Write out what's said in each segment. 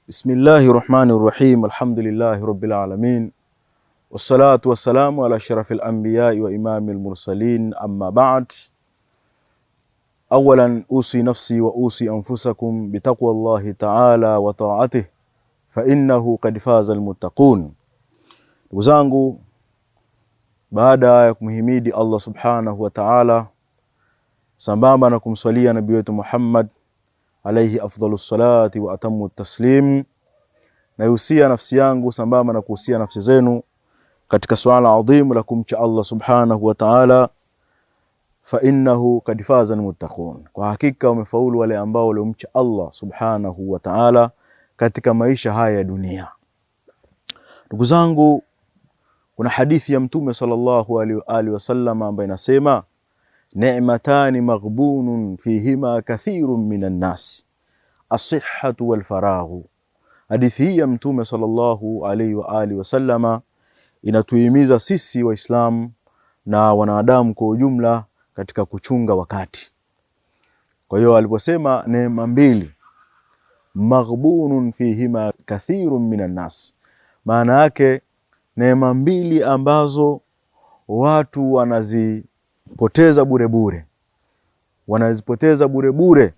Bismillahirrahmanirrahim. Alhamdulillahi rabbil alamin. Wassalatu wassalamu ala ashrafil anbiya'i wa imamil mursalin. Amma ba'd. Awalan usi nafsi wa usi anfusakum bitaqwallahi ta'ala wa ta'atihi fa innahu qad faza almuttaqun. Ndugu zangu, baada ya kumhimidi Allah subhanahu wa ta'ala sambamba na kumswalia nabii wetu Muhammad alayhi afdhalus salati wa atammu taslim, naihusia nafsi yangu sambamba na kuhusia nafsi zenu katika swala adhimu la kumcha Allah subhanahu wa ta'ala, fa innahu qad faza almuttaqun. Kwa hakika wamefaulu wale ambao waliomcha Allah subhanahu wa ta'ala katika maisha haya ya dunia. Ndugu zangu, kuna hadithi ya Mtume sallallahu alaihi wasallam ambayo inasema ni'matani maghbunun fihima kathirun minan nas, as-sihhatu wal faraghu. Hadithi hii ya Mtume sallallahu alaihi wasallam inatuhimiza sisi Waislamu na wanadamu kwa ujumla katika kuchunga wakati. Kwa hiyo aliposema neema mbili maghbunun fihima kathirun minan nas, maana yake neema mbili ambazo watu wanazipoteza bure bure, wanazipoteza bure bure.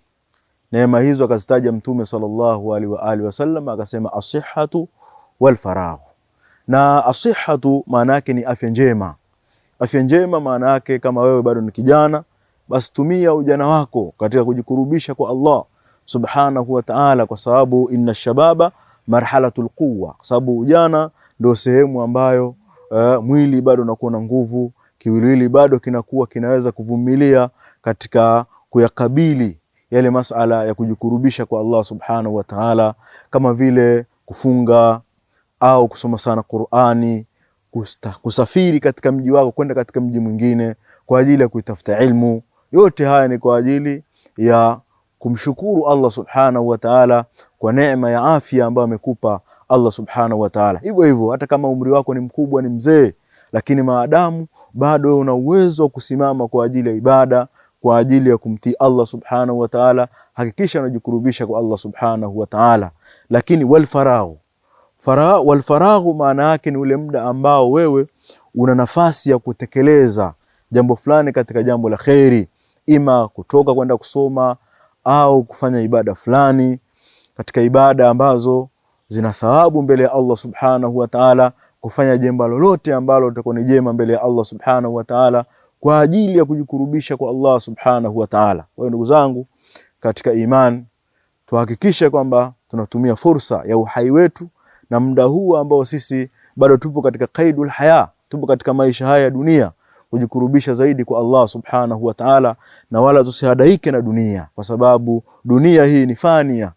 Neema hizo akazitaja Mtume sallallahu alaihi wasallam, akasema as-sihhatu wal faragh. Na as-sihhatu maana yake ni afya njema. Afya njema maana yake kama wewe bado ni kijana, basi tumia ujana wako katika kujikurubisha kwa Allah subhanahu wa ta'ala, kwa sababu inna shababa marhalatul quwwa, kwa sababu ujana ndio sehemu ambayo mwili bado unakuwa na nguvu, kiwiliwili bado kinakuwa kinaweza kuvumilia katika kuyakabili yale masala ya kujikurubisha kwa Allah subhanahu wa ta'ala, kama vile kufunga au kusoma sana Qur'ani, kusafiri katika mji wako kwenda katika mji mwingine kwa ajili ya kuitafuta ilmu. Yote haya ni kwa ajili ya kumshukuru Allah subhanahu wa ta'ala kwa neema ya afya ambayo amekupa Allah subhanahu wa ta'ala. Hivyo hivyo hata kama umri wako ni mkubwa, ni mzee, lakini maadamu bado una uwezo wa kusimama kwa ajili ya ibada, kwa ajili ya kumtii Allah subhanahu wa ta'ala, hakikisha unajikurubisha kwa Allah subhanahu wa ta'ala. Lakini wal faraghu maana yake ni ule muda ambao wewe una nafasi ya kutekeleza jambo fulani katika jambo la khairi, ima kutoka kwenda kusoma au kufanya ibada fulani katika ibada ambazo zina thawabu mbele ya Allah subhanahu wa ta'ala, kufanya jambo lolote ambalo litakuwa ni jema mbele ya Allah subhanahu wa ta'ala kwa ajili ya kujikurubisha kwa Allah subhanahu wa ta'ala. Kwa hiyo ndugu zangu katika iman, tuhakikishe kwamba tunatumia fursa ya uhai wetu na muda huu ambao sisi bado tupo katika qaidul haya, tupo katika maisha haya ya dunia, kujikurubisha zaidi kwa Allah subhanahu wa ta'ala, na wala tusihadaike na dunia, kwa sababu dunia hii ni fania.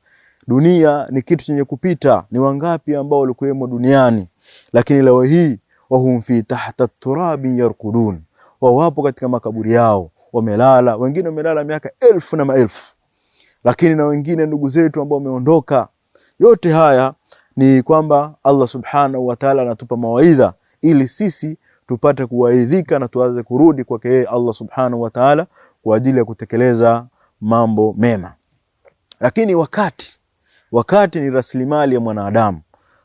Dunia ni kitu chenye kupita. Ni wangapi ambao walikuwemo duniani lakini leo hii wahum fi tahta turabi yarkudun, wapo katika makaburi yao wamelala, wengine wamelala miaka elfu na maelfu, lakini na wengine ndugu zetu ambao wameondoka. Yote haya ni kwamba Allah subhanahu wa ta'ala anatupa mawaidha ili sisi tupate kuwaidhika na tuanze kurudi kwake yeye Allah subhanahu wa ta'ala kwa ajili ya kutekeleza mambo mema. Lakini wakati ni rasilimali ya mwanadamu,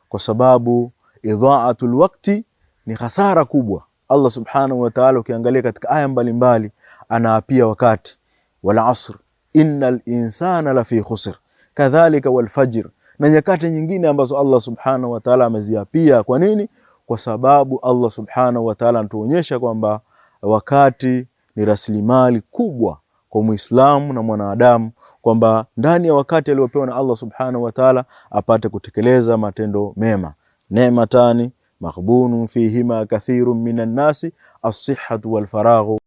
kwa sababu idha'atul waqti ni hasara kubwa. Allah subhanahu wa ta'ala ukiangalia katika aya mbalimbali anaapia wakati, wal asr innal insana lafi khusr kadhalika wal fajr, na nyakati nyingine ambazo Allah subhanahu wa ta'ala ameziapia. Kwa nini? Kwa sababu Allah subhanahu wa ta'ala anatuonyesha kwamba wakati ni rasilimali kubwa kwa Muislamu na mwanadamu, kwamba ndani ya wakati aliopewa na Allah subhanahu wa ta'ala apate kutekeleza matendo mema. Neematani maghbunun fihima kathirun minan nasi, as-sihhatu wal faraghu.